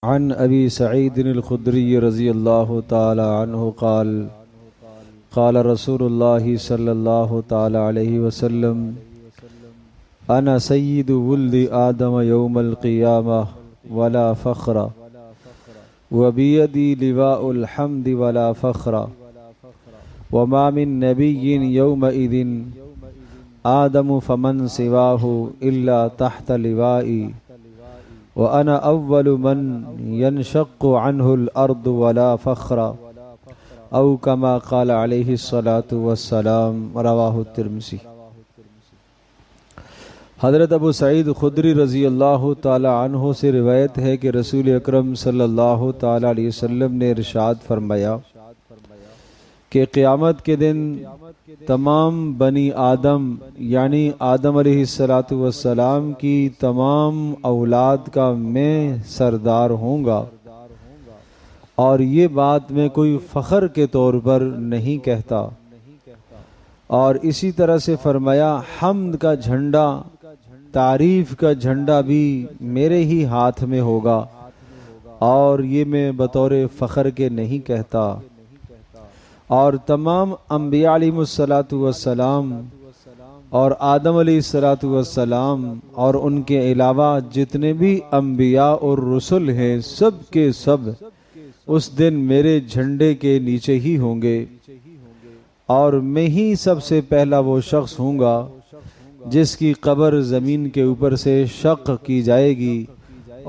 عن ابی سعید الخدری رضی اللہ تعالی عنہ قال قال رسول اللہ صلی اللہ تعالی علیہ وسلم انا سید ولد آدم یوم القیامہ ولا فخر وبیدی لواء الحمد ولا فخر وما من نبی یومئذ آدم فمن سواہ الا تحت لوائی وَأَنَا أَوَّلُ مَنْ يَنْشَقُّ عَنْهُ الْأَرْضُ وَلَا فَخْرَ او كما قال علیہ الصلاۃ والسلام رواہ الترمذی۔ حضرت ابو سعید خدری رضی اللہ تعالی عنہ سے روایت ہے کہ رسول اکرم صلی اللہ تعالی علیہ وسلم نے ارشاد فرمایا کہ قیامت کے دن تمام بنی آدم یعنی آدم علیہ السلام کی تمام اولاد کا میں سردار ہوں گا، اور یہ بات میں کوئی فخر کے طور پر نہیں کہتا، اور اسی طرح سے فرمایا حمد کا جھنڈا، تعریف کا جھنڈا بھی میرے ہی ہاتھ میں ہوگا، اور یہ میں بطور فخر کے نہیں کہتا۔ اور تمام انبیاء علیہ السلام اور آدم علیہ السلام اور ان کے علاوہ جتنے بھی انبیاء اور رسل ہیں سب کے سب اس دن میرے جھنڈے کے نیچے ہی ہوں گے، اور میں ہی سب سے پہلا وہ شخص ہوں گا جس کی قبر زمین کے اوپر سے شق کی جائے گی،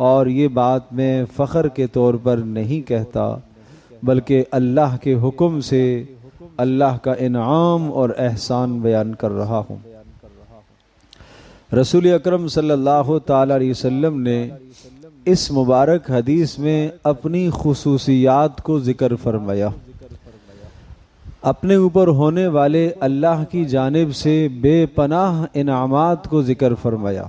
اور یہ بات میں فخر کے طور پر نہیں کہتا بلکہ اللہ کے حکم سے اللہ کا انعام اور احسان بیان کر رہا ہوں۔ رسول اکرم صلی اللہ تعالی علیہ وسلم نے اس مبارک حدیث میں اپنی خصوصیات کو ذکر فرمایا، اپنے اوپر ہونے والے اللہ کی جانب سے بے پناہ انعامات کو ذکر فرمایا۔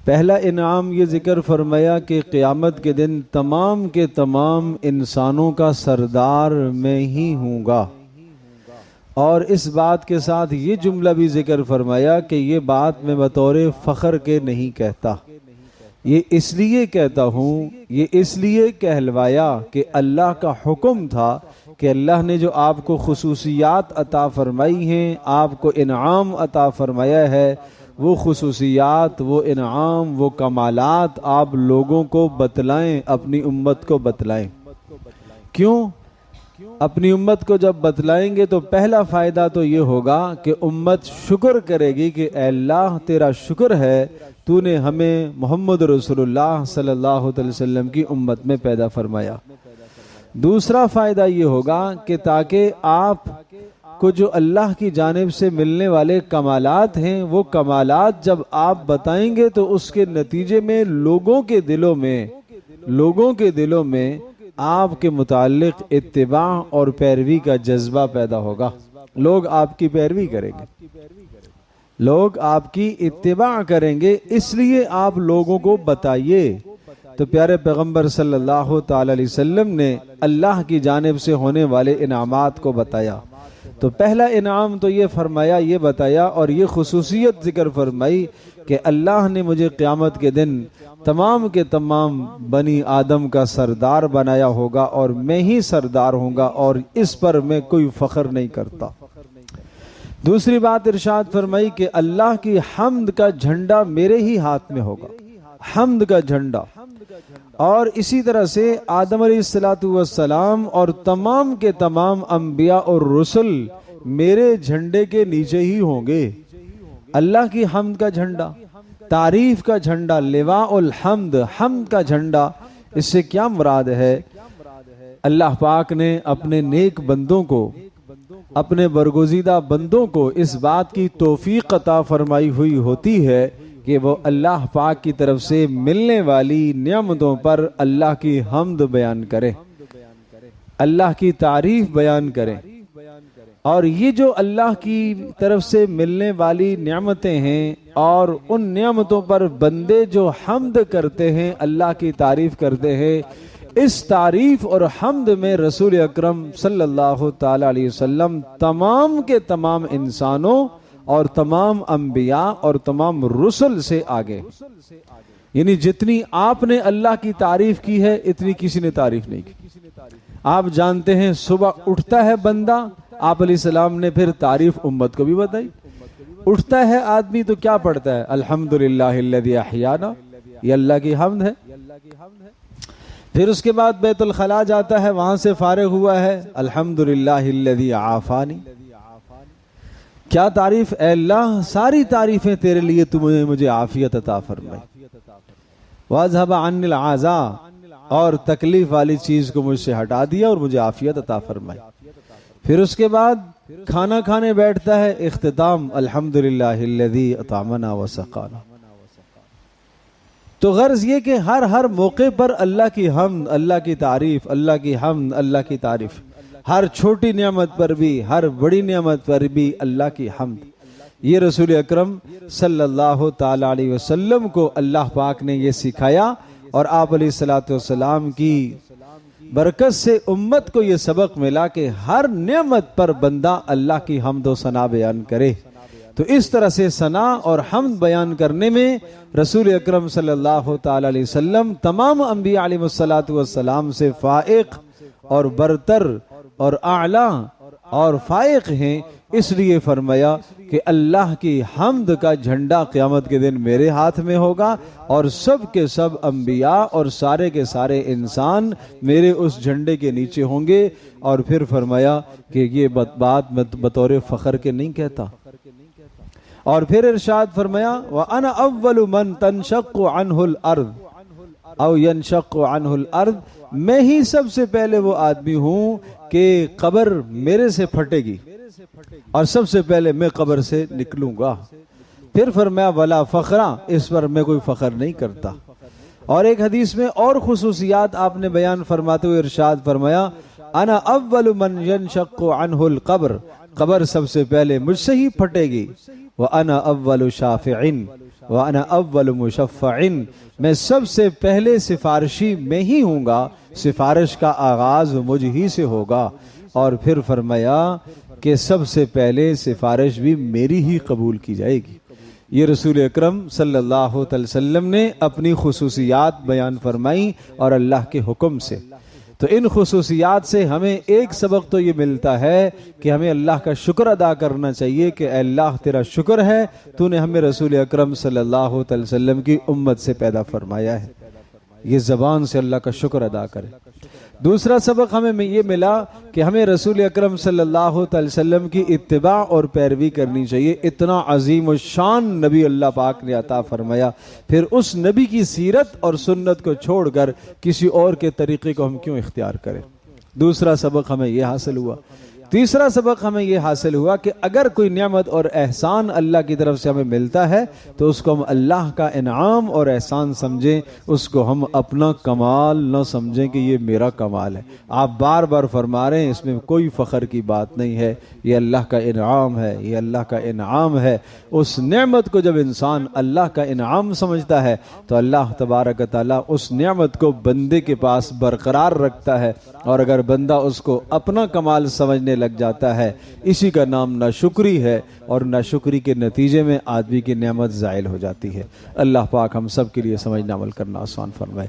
پہلا انعام یہ ذکر فرمایا کہ قیامت کے دن تمام کے تمام انسانوں کا سردار میں ہی ہوں گا، اور اس بات کے ساتھ یہ جملہ بھی ذکر فرمایا کہ یہ بات میں بطور فخر کے نہیں کہتا، یہ اس لیے کہتا ہوں، یہ اس لیے کہلوایا کہ اللہ کا حکم تھا کہ اللہ نے جو آپ کو خصوصیات عطا فرمائی ہیں، آپ کو انعام عطا فرمایا ہے، وہ خصوصیات، وہ انعام، وہ کمالات آپ لوگوں کو بتلائیں، اپنی امت کو بتلائیں۔ کیوں؟ اپنی امت کو جب بتلائیں گے تو پہلا فائدہ تو یہ ہوگا کہ امت شکر کرے گی کہ اے اللہ تیرا شکر ہے تو نے ہمیں محمد رسول اللہ صلی اللہ علیہ وسلم کی امت میں پیدا فرمایا۔ دوسرا فائدہ یہ ہوگا کہ تاکہ آپ کو جو اللہ کی جانب سے ملنے والے کمالات ہیں وہ کمالات جب آپ بتائیں گے تو اس کے نتیجے میں لوگوں کے دلوں میں آپ کے متعلق اتباع اور پیروی کا جذبہ پیدا ہوگا، لوگ آپ کی پیروی کریں گے، لوگ آپ کی اتباع کریں گے، اس لیے آپ لوگوں کو بتائیے۔ تو پیارے پیغمبر صلی اللہ تعالی علیہ وسلم نے اللہ کی جانب سے ہونے والے انعامات کو بتایا۔ تو پہلا انعام تو یہ فرمایا، یہ بتایا، اور یہ خصوصیت ذکر فرمائی کہ اللہ نے مجھے قیامت کے دن تمام کے تمام بنی آدم کا سردار بنایا ہوگا، اور میں ہی سردار ہوں گا، اور اس پر میں کوئی فخر نہیں کرتا۔ دوسری بات ارشاد فرمائی کہ اللہ کی حمد کا جھنڈا میرے ہی ہاتھ میں ہوگا، حمد کا جھنڈا، اور اسی طرح سے آدم علیہ السلام اور تمام کے تمام انبیاء اور رسل میرے جھنڈے کے نیچے ہی ہوں گے۔ اللہ کی حمد کا جھنڈا، تعریف کا جھنڈا، لواء الحمد، حمد کا جھنڈا، اس سے کیا مراد ہے؟ اللہ پاک نے اپنے نیک بندوں کو، اپنے برگزیدہ بندوں کو اس بات کی توفیق عطا فرمائی ہوئی ہوتی ہے کہ وہ اللہ پاک کی طرف سے ملنے والی نعمتوں پر اللہ کی حمد بیان کریں، اللہ کی تعریف بیان کریں، اور یہ جو اللہ کی طرف سے ملنے والی نعمتیں ہیں اور ان نعمتوں پر بندے جو حمد کرتے ہیں، اللہ کی تعریف کرتے ہیں، اس تعریف اور حمد میں رسول اکرم صلی اللہ تعالی علیہ وسلم تمام کے تمام انسانوں اور تمام انبیاء اور تمام رسل سے آگے، یعنی جتنی آپ نے اللہ کی تعریف کی ہے اتنی کسی نے تعریف نہیں کی. آپ جانتے ہیں صبح اٹھتا ہے بندہ، آپ علیہ السلام نے پھر تعریف امت کو بھی بتائی. اٹھتا ہے آدمی تو کیا پڑھتا ہے؟ الحمدللہ الذی احیانا، یہ اللہ کی حمد ہے. پھر اس کے بعد بیت الخلا جاتا ہے، وہاں سے فارغ ہوا ہے، الحمدللہ الذی عافانی. کیا تعریف؟ اے اللہ ساری تعریفیں تیرے لیے، مجھے عافیت عطا فرمائی. وَأَذْهَبَ عَنِّ الْعَذَابَ، اور تکلیف والی چیز کو مجھ سے ہٹا دیا اور مجھے عافیت عطا فرمائی. پھر اس کے بعد کھانا کھانے بیٹھتا ہے، اختتام الحمدللہ الذی اطعمنا وسقانا. تو غرض یہ کہ ہر موقع پر اللہ کی حمد، اللہ کی تعریف، اللہ کی حمد، اللہ کی تعریف. ہر چھوٹی نعمت پر بھی، ہر بڑی نعمت پر بھی اللہ کی حمد. یہ رسول اکرم صلی اللہ تعالی علیہ وسلم کو اللہ پاک نے یہ سکھایا، اور آپ علیہ الصلوۃ والسلام کی برکت سے امت کو یہ سبق ملا کہ ہر نعمت پر بندہ اللہ کی حمد و ثنا بیان کرے. تو اس طرح سے ثنا اور حمد بیان کرنے میں رسول اکرم صلی اللہ تعالی علیہ وسلم تمام انبیاء علیہ الصلوۃ والسلام سے فائق اور برتر اور اعلیٰ اور فائق ہیں. اس لیے فرمایا کہ اللہ کی حمد کا جھنڈا قیامت کے دن میرے ہاتھ میں ہوگا، اور سب کے سب انبیاء اور سارے کے سارے انسان میرے اس جھنڈے کے نیچے ہوں گے. اور پھر فرمایا کہ یہ بات بطور فخر کے نہیں کہتا. اور پھر ارشاد فرمایا وَأَنَا أَوَّلُ مَن تَنشَقُّ عَنْهُ الْأَرْضُ أَوْ يَنشَقُّ عَنْهُ الْأَرْضُ، میں ہی سب سے پہلے وہ آدمی ہوں کہ قبر میرے سے پھٹے گی اور سب سے پہلے میں قبر سے نکلوں گا. پھر فرمایا ولا فخرا، اس پر میں کوئی فخر نہیں کرتا. اور ایک حدیث میں اور خصوصیات آپ نے بیان فرماتے ہوئے ارشاد فرمایا انا اول من ينشق عنه القبر، قبر سب سے پہلے مجھ سے ہی پھٹے گی. وانا اول شافع وانا اول مشفع، میں سب سے پہلے سفارشی میں ہی ہوں گا، سفارش کا آغاز مجھ ہی سے ہوگا. اور پھر فرمایا کہ سب سے پہلے سفارش بھی میری ہی قبول کی جائے گی. یہ رسول اکرم صلی اللہ علیہ وسلم نے اپنی خصوصیات بیان فرمائی اور اللہ کے حکم سے. تو ان خصوصیات سے ہمیں ایک سبق تو یہ ملتا ہے کہ ہمیں اللہ کا شکر ادا کرنا چاہیے کہ اے اللہ تیرا شکر ہے تو نے ہمیں رسول اکرم صلی اللہ علیہ وسلم کی امت سے پیدا فرمایا ہے. یہ زبان سے اللہ کا شکر ادا کرے. دوسرا سبق ہمیں یہ ملا کہ ہمیں رسول اکرم صلی اللہ علیہ وسلم کی اتباع اور پیروی کرنی چاہیے. اتنا عظیم الشان نبی اللہ پاک نے عطا فرمایا، پھر اس نبی کی سیرت اور سنت کو چھوڑ کر کسی اور کے طریقے کو ہم کیوں اختیار کریں. دوسرا سبق ہمیں یہ حاصل ہوا. تیسرا سبق ہمیں یہ حاصل ہوا کہ اگر کوئی نعمت اور احسان اللہ کی طرف سے ہمیں ملتا ہے تو اس کو ہم اللہ کا انعام اور احسان سمجھیں، اس کو ہم اپنا کمال نہ سمجھیں کہ یہ میرا کمال ہے. آپ بار بار فرما رہے ہیں اس میں کوئی فخر کی بات نہیں ہے، یہ اللہ کا انعام ہے، یہ اللہ کا انعام ہے. اس نعمت کو جب انسان اللہ کا انعام سمجھتا ہے تو اللہ تبارک تعالیٰ اس نعمت کو بندے کے پاس برقرار رکھتا ہے، اور اگر بندہ اس کو اپنا کمال سمجھنے لگ جاتا ہے اسی کا نام ناشکری ہے، اور ناشکری کے نتیجے میں آدمی کی نعمت زائل ہو جاتی ہے. اللہ پاک ہم سب کے لیے سمجھنا عمل کرنا آسان فرمائے.